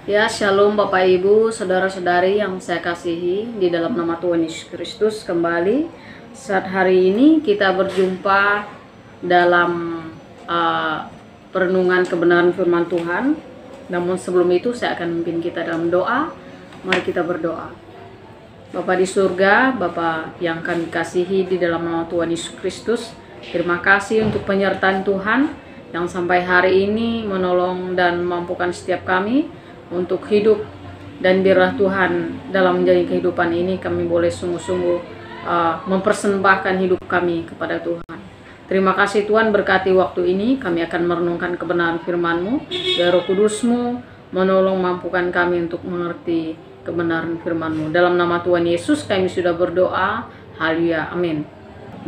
Ya, shalom Bapak Ibu, saudara-saudari yang saya kasihi di dalam nama Tuhan Yesus Kristus. Kembali saat hari ini kita berjumpa dalam perenungan kebenaran firman Tuhan. Namun sebelum itu saya akan memimpin kita dalam doa. Mari kita berdoa. Bapa di surga, Bapa yang kami kasihi di dalam nama Tuhan Yesus Kristus, terima kasih untuk penyertaan Tuhan yang sampai hari ini menolong dan memampukan setiap kami untuk hidup, dan biarlah Tuhan dalam menjalani kehidupan ini kami boleh sungguh-sungguh mempersembahkan hidup kami kepada Tuhan. Terima kasih Tuhan, berkati waktu ini kami akan merenungkan kebenaran firman-Mu. Biar Roh Kudus-Mu menolong mampukan kami untuk mengerti kebenaran firman-Mu. Dalam nama Tuhan Yesus kami sudah berdoa. Haleluya, amin.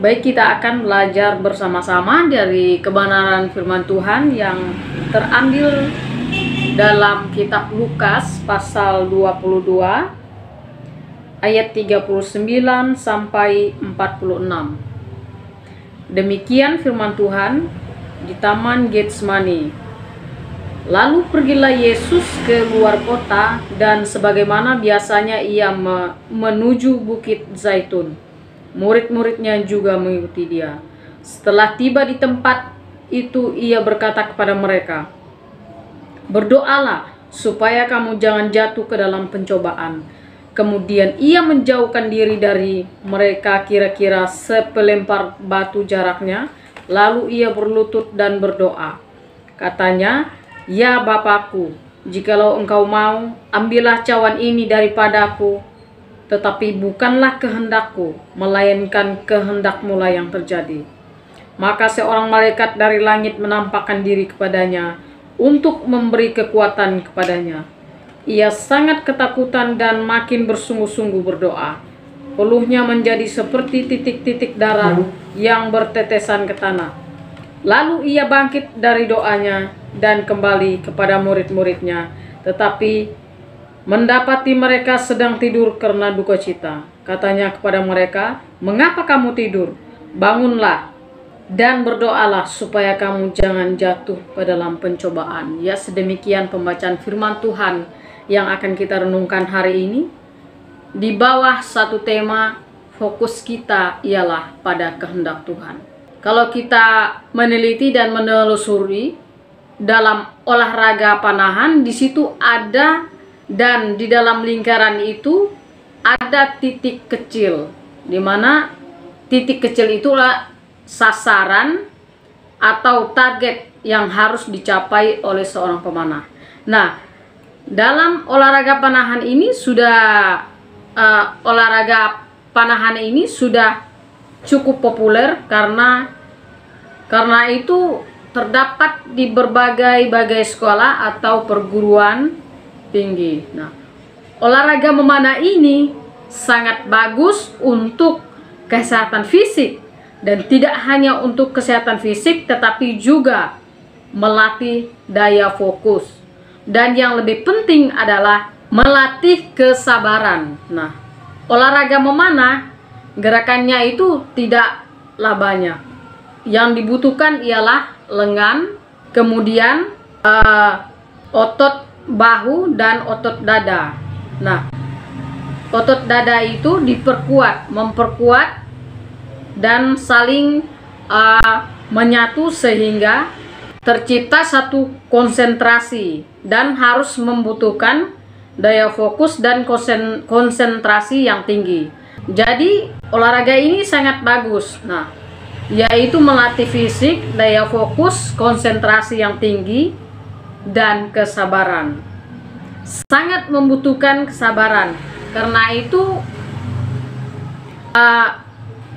Baik, kita akan belajar bersama-sama dari kebenaran firman Tuhan yang terambil dalam kitab Lukas pasal 22 ayat 39 sampai 46. Demikian firman Tuhan di Taman Getsemani. Lalu pergilah Yesus ke luar kota, dan sebagaimana biasanya ia menuju Bukit Zaitun. Murid-muridnya juga mengikuti dia. Setelah tiba di tempat itu, ia berkata kepada mereka, "Berdoalah supaya kamu jangan jatuh ke dalam pencobaan." Kemudian ia menjauhkan diri dari mereka kira-kira sepelempar batu jaraknya. Lalu ia berlutut dan berdoa. Katanya, "Ya Bapakku, jikalau engkau mau, ambillah cawan ini daripadaku. Tetapi bukanlah kehendakku, melainkan kehendak-Mu lah yang terjadi." Maka seorang malaikat dari langit menampakkan diri kepadanya untuk memberi kekuatan kepadanya. Ia sangat ketakutan dan makin bersungguh-sungguh berdoa. Peluhnya menjadi seperti titik-titik darah yang bertetesan ke tanah. Lalu ia bangkit dari doanya dan kembali kepada murid-muridnya, tetapi mendapati mereka sedang tidur karena duka cita. Katanya kepada mereka, "Mengapa kamu tidur? Bangunlah dan berdoalah supaya kamu jangan jatuh ke dalam pencobaan." Ya, sedemikian pembacaan firman Tuhan yang akan kita renungkan hari ini. Di bawah satu tema, fokus kita ialah pada kehendak Tuhan. Kalau kita meneliti dan menelusuri dalam olahraga panahan, di situ ada, dan di dalam lingkaran itu ada titik kecil, di mana titik kecil itulah sasaran atau target yang harus dicapai oleh seorang pemanah. Nah, dalam olahraga panahan ini sudah cukup populer karena itu terdapat di berbagai sekolah atau perguruan tinggi. Nah, olahraga memanah ini sangat bagus untuk kesehatan fisik. Dan tidak hanya untuk kesehatan fisik, tetapi juga melatih daya fokus. Dan yang lebih penting adalah melatih kesabaran. Nah, olahraga memanah, gerakannya itu tidaklah banyak. Yang dibutuhkan ialah lengan, kemudian otot bahu dan otot dada. Nah, otot dada itu memperkuat dan saling menyatu sehingga tercipta satu konsentrasi, dan harus membutuhkan daya fokus dan konsentrasi yang tinggi. Jadi olahraga ini sangat bagus. Nah, yaitu melatih fisik, daya fokus, konsentrasi yang tinggi, dan kesabaran. Sangat membutuhkan kesabaran. Karena itu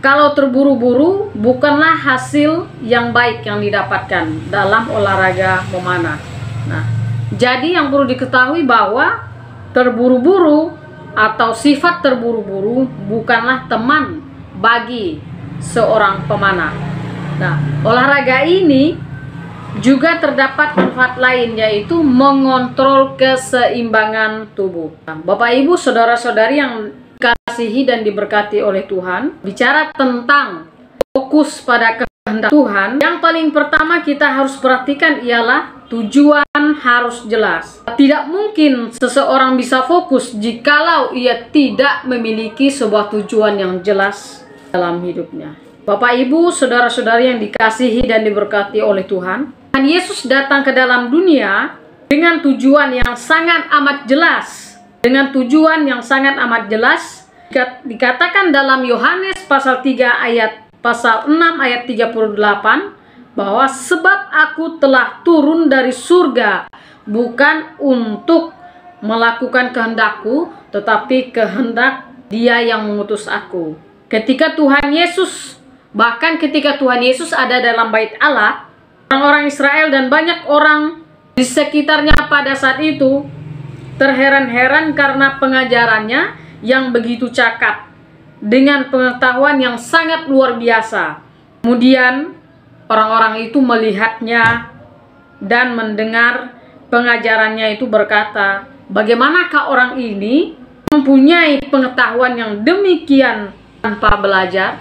kalau terburu-buru bukanlah hasil yang baik yang didapatkan dalam olahraga memanah. Nah, jadi yang perlu diketahui bahwa terburu-buru atau sifat terburu-buru bukanlah teman bagi seorang pemanah. Nah, olahraga ini juga terdapat manfaat lain, yaitu mengontrol keseimbangan tubuh. Nah, Bapak Ibu, saudara-saudari yang dikasihi dan diberkati oleh Tuhan, bicara tentang fokus pada kehendak Tuhan, yang paling pertama kita harus perhatikan ialah tujuan tujuan harus jelas. Tidak mungkin seseorang bisa fokus jikalau ia tidak memiliki sebuah tujuan yang jelas dalam hidupnya. Bapak, Ibu, saudara-saudari yang dikasihi dan diberkati oleh Tuhan, Tuhan Yesus datang ke dalam dunia dengan tujuan yang sangat amat jelas. Dengan tujuan yang sangat amat jelas, dikatakan dalam Yohanes pasal 6 ayat 38, bahwa sebab aku telah turun dari surga bukan untuk melakukan kehendakku, tetapi kehendak Dia yang mengutus aku. Ketika Tuhan Yesus ada dalam bait Allah, orang-orang Israel dan banyak orang di sekitarnya pada saat itu terheran-heran karena pengajarannya yang begitu cakap dengan pengetahuan yang sangat luar biasa. Kemudian orang-orang itu melihatnya dan mendengar pengajarannya itu berkata, bagaimanakah orang ini mempunyai pengetahuan yang demikian tanpa belajar?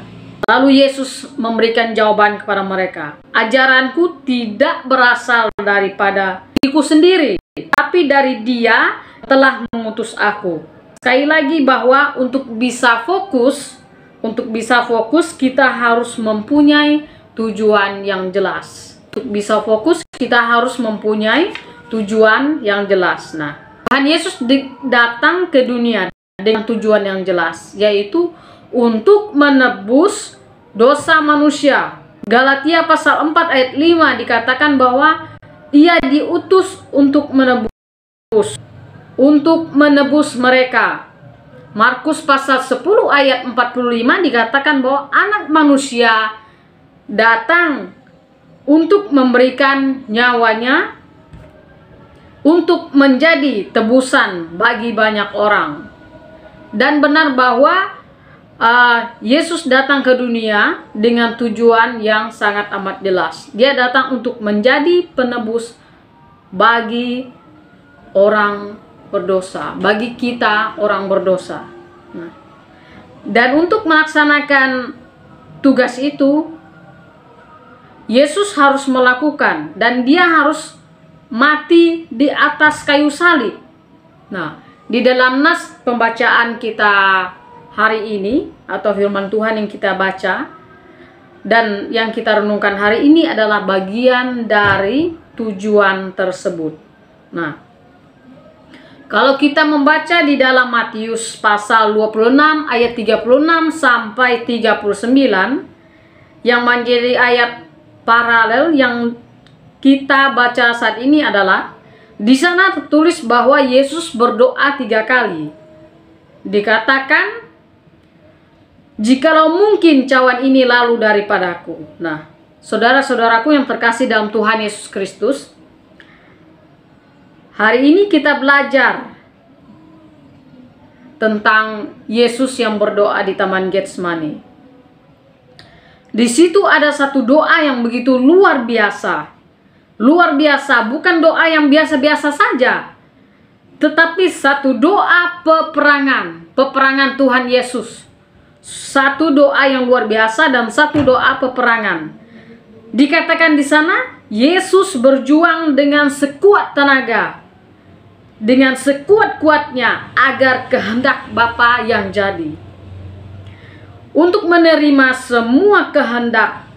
Lalu Yesus memberikan jawaban kepada mereka, ajaranku tidak berasal daripada diriku sendiri, tapi dari Dia telah mengutus aku. Sekali lagi bahwa untuk bisa fokus kita harus mempunyai tujuan yang jelas. Untuk bisa fokus kita harus mempunyai tujuan yang jelas. Nah, Tuhan Yesus datang ke dunia dengan tujuan yang jelas, yaitu untuk menebus dosa manusia. Galatia pasal 4 ayat 5 dikatakan bahwa Ia diutus untuk menebus mereka. Markus pasal 10 ayat 45 dikatakan bahwa Anak Manusia datang untuk memberikan nyawanya untuk menjadi tebusan bagi banyak orang. Dan benar bahwa Yesus datang ke dunia dengan tujuan yang sangat amat jelas. Dia datang untuk menjadi penebus bagi orang berdosa, bagi kita orang berdosa. Nah, dan untuk melaksanakan tugas itu, Yesus harus melakukan, dan Dia harus mati di atas kayu salib. Nah, di dalam nas pembacaan kita hari ini, atau firman Tuhan yang kita baca dan yang kita renungkan hari ini adalah bagian dari tujuan tersebut. Nah, kalau kita membaca di dalam Matius pasal 26 ayat 36 sampai 39 yang menjadi ayat paralel yang kita baca saat ini adalah, di sana tertulis bahwa Yesus berdoa 3 kali. Dikatakan, jikalau mungkin cawan ini lalu daripadaku. Nah, saudara-saudaraku yang terkasih dalam Tuhan Yesus Kristus, hari ini kita belajar tentang Yesus yang berdoa di Taman Getsemani. Di situ ada satu doa yang begitu luar biasa. Luar biasa, bukan doa yang biasa-biasa saja, tetapi satu doa peperangan Tuhan Yesus. Satu doa yang luar biasa dan satu doa peperangan. Dikatakan di sana, Yesus berjuang dengan sekuat tenaga, dengan sekuat-kuatnya agar kehendak Bapa yang jadi. Untuk menerima semua kehendak,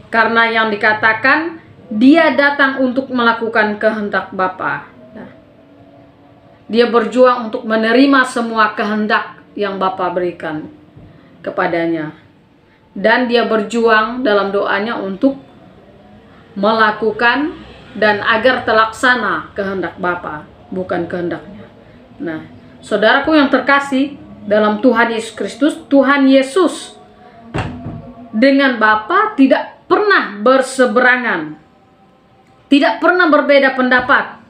karena yang dikatakan Dia datang untuk melakukan kehendak Bapa. Nah, Dia berjuang untuk menerima semua kehendak yang Bapa berikan kepadanya. Dan Dia berjuang dalam doanya untuk melakukan dan agar terlaksana kehendak Bapa, bukan kehendaknya. Nah, saudaraku yang terkasih dalam Tuhan Yesus Kristus, Tuhan Yesus dengan Bapa tidak pernah berseberangan, tidak pernah berbeda pendapat,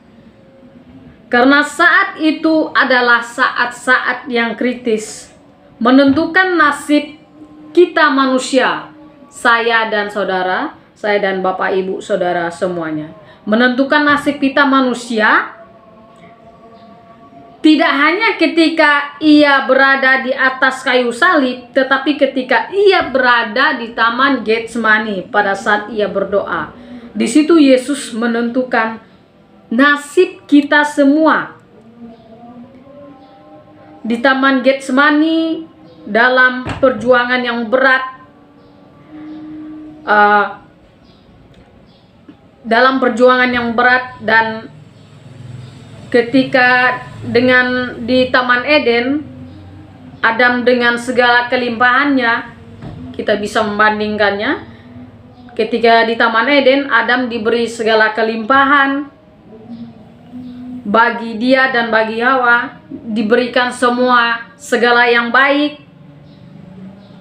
karena saat itu adalah saat-saat yang kritis, menentukan nasib kita manusia, saya dan saudara, saya dan Bapak Ibu Saudara semuanya, menentukan nasib kita manusia. Tidak hanya ketika Ia berada di atas kayu salib, tetapi ketika Ia berada di Taman Getsemani pada saat Ia berdoa. Di situ Yesus menentukan nasib kita semua. Di Taman Getsemani, dalam perjuangan yang berat, dan ketika di Taman Eden, Adam dengan segala kelimpahannya, kita bisa membandingkannya. Ketika di Taman Eden, Adam diberi segala kelimpahan, bagi dia dan bagi Hawa diberikan segala yang baik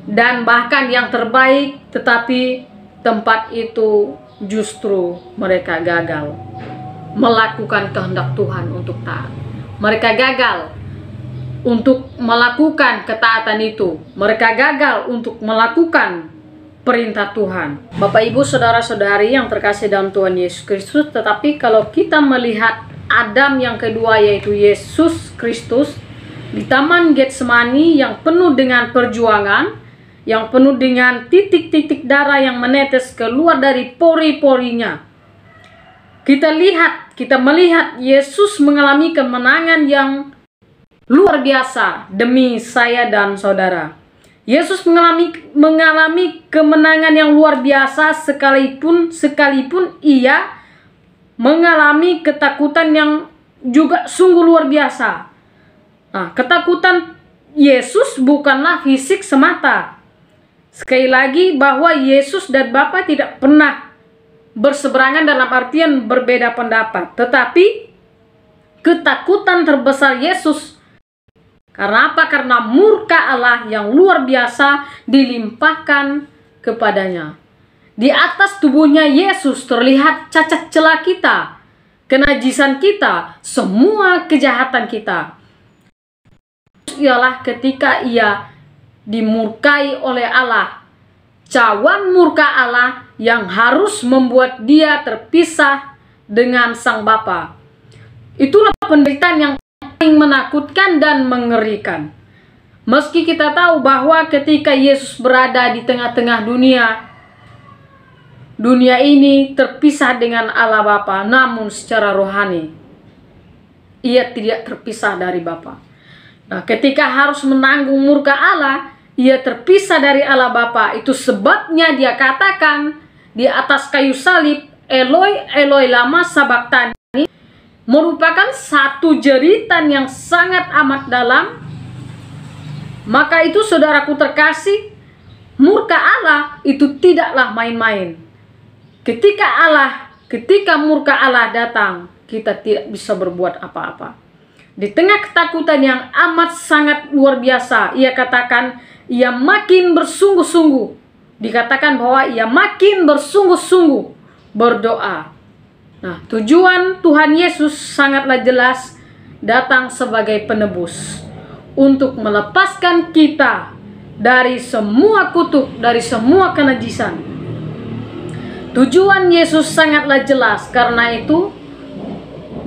dan bahkan yang terbaik, tetapi tempat itu justru mereka gagal melakukan kehendak Tuhan untuk taat. Mereka gagal untuk melakukan ketaatan itu. Mereka gagal untuk melakukan perintah Tuhan. Bapak, Ibu, saudara-saudari yang terkasih dalam Tuhan Yesus Kristus, tetapi kalau kita melihat Adam yang kedua, yaitu Yesus Kristus, di Taman Getsemani yang penuh dengan perjuangan, yang penuh dengan titik-titik darah yang menetes keluar dari pori-porinya, kita melihat Yesus mengalami kemenangan yang luar biasa demi saya dan saudara. Yesus mengalami kemenangan yang luar biasa sekalipun ia mengalami ketakutan yang juga sungguh luar biasa. Nah, ketakutan Yesus bukanlah fisik semata. Sekali lagi bahwa Yesus dan Bapa tidak pernah berseberangan dalam artian berbeda pendapat. Tetapi ketakutan terbesar Yesus karena apa? Karena murka Allah yang luar biasa dilimpahkan kepadanya. Di atas tubuhnya Yesus terlihat cacat celah kita, kenajisan kita, semua kejahatan kita. Ialah ketika ia dimurkai oleh Allah, cawan murka Allah yang harus membuat dia terpisah dengan Sang Bapa. Itulah penderitaan yang paling menakutkan dan mengerikan. Meski kita tahu bahwa ketika Yesus berada di tengah-tengah dunia ini terpisah dengan Allah Bapa, namun secara rohani ia tidak terpisah dari Bapa. Nah, ketika harus menanggung murka Allah, ia terpisah dari Allah Bapa. Itu sebabnya dia katakan di atas kayu salib, Eloi, Eloi lama sabachthani, merupakan satu jeritan yang sangat amat dalam. Maka itu saudaraku terkasih, murka Allah itu tidaklah main-main. Ketika murka Allah datang, kita tidak bisa berbuat apa-apa. Di tengah ketakutan yang amat sangat luar biasa, ia katakan ia makin bersungguh-sungguh. Dikatakan bahwa ia makin bersungguh-sungguh berdoa. Nah, tujuan Tuhan Yesus sangatlah jelas, datang sebagai penebus untuk melepaskan kita dari semua kutuk, dari semua kenajisan. Tujuan Yesus sangatlah jelas, karena itu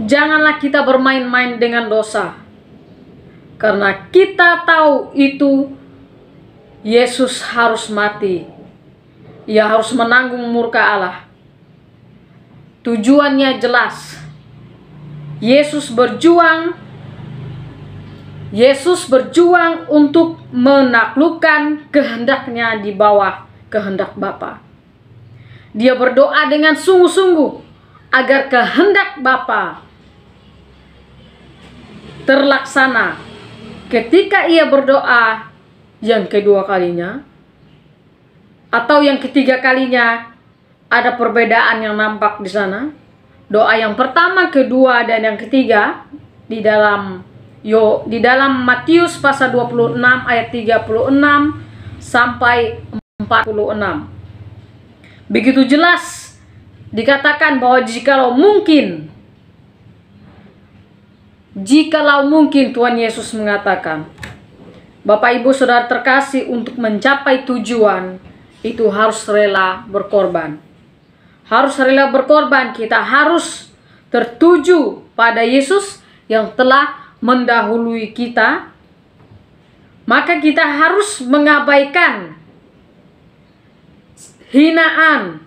janganlah kita bermain-main dengan dosa. Karena kita tahu itu Yesus harus mati. Ia harus menanggung murka Allah. Tujuannya jelas. Yesus berjuang untuk menaklukkan kehendaknya di bawah kehendak Bapa. Dia berdoa dengan sungguh-sungguh agar kehendak Bapa terlaksana. Ketika ia berdoa yang kedua kalinya atau yang ketiga kalinya, ada perbedaan yang nampak di sana. Doa yang pertama, kedua, dan yang ketiga di dalam Matius pasal 26 ayat 36 sampai 46. Begitu jelas dikatakan bahwa jikalau mungkin Tuhan Yesus mengatakan, Bapak, Ibu, Saudara terkasih, untuk mencapai tujuan itu harus rela berkorban. Harus rela berkorban, kita harus tertuju pada Yesus yang telah mendahului kita. Maka kita harus mengabaikan hinaan,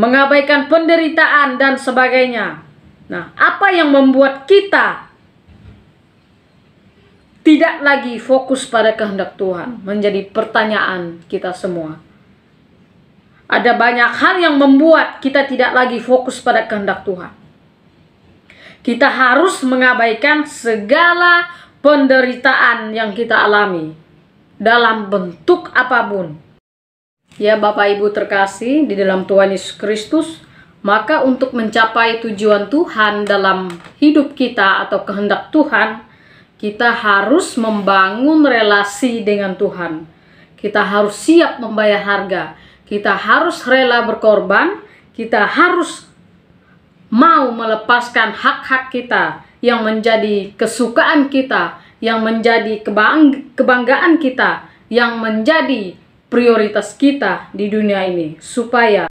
mengabaikan penderitaan dan sebagainya. Nah, apa yang membuat kita tidak lagi fokus pada kehendak Tuhan? Menjadi pertanyaan kita semua. Ada banyak hal yang membuat kita tidak lagi fokus pada kehendak Tuhan. Kita harus mengabaikan segala penderitaan yang kita alami dalam bentuk apapun. Ya Bapak Ibu terkasih di dalam Tuhan Yesus Kristus, maka untuk mencapai tujuan Tuhan dalam hidup kita atau kehendak Tuhan, kita harus membangun relasi dengan Tuhan. Kita harus siap membayar harga. Kita harus rela berkorban. Kita harus mau melepaskan hak-hak kita yang menjadi kesukaan kita, yang menjadi kebanggaan kita, yang menjadi prioritas kita di dunia ini, supaya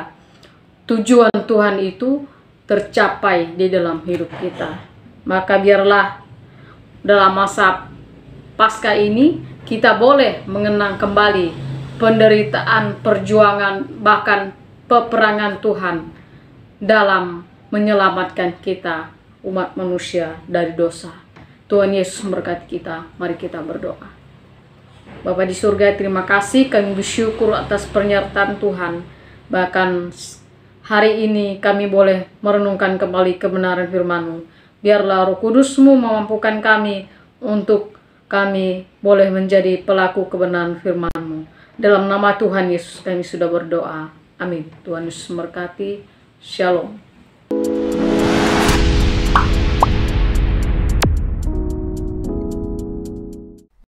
tujuan Tuhan itu tercapai di dalam hidup kita. Maka biarlah dalam masa Paskah ini kita boleh mengenang kembali penderitaan, perjuangan, bahkan peperangan Tuhan dalam menyelamatkan kita, umat manusia, dari dosa. Tuhan Yesus memberkati kita. Mari kita berdoa. Bapa di surga, terima kasih, kami bersyukur atas penyertaan Tuhan. Bahkan hari ini kami boleh merenungkan kembali kebenaran firman-Mu. Biarlah Roh Kudus-Mu memampukan kami untuk kami boleh menjadi pelaku kebenaran firman-Mu. Dalam nama Tuhan Yesus kami sudah berdoa. Amin. Tuhan Yesus memberkati. Shalom.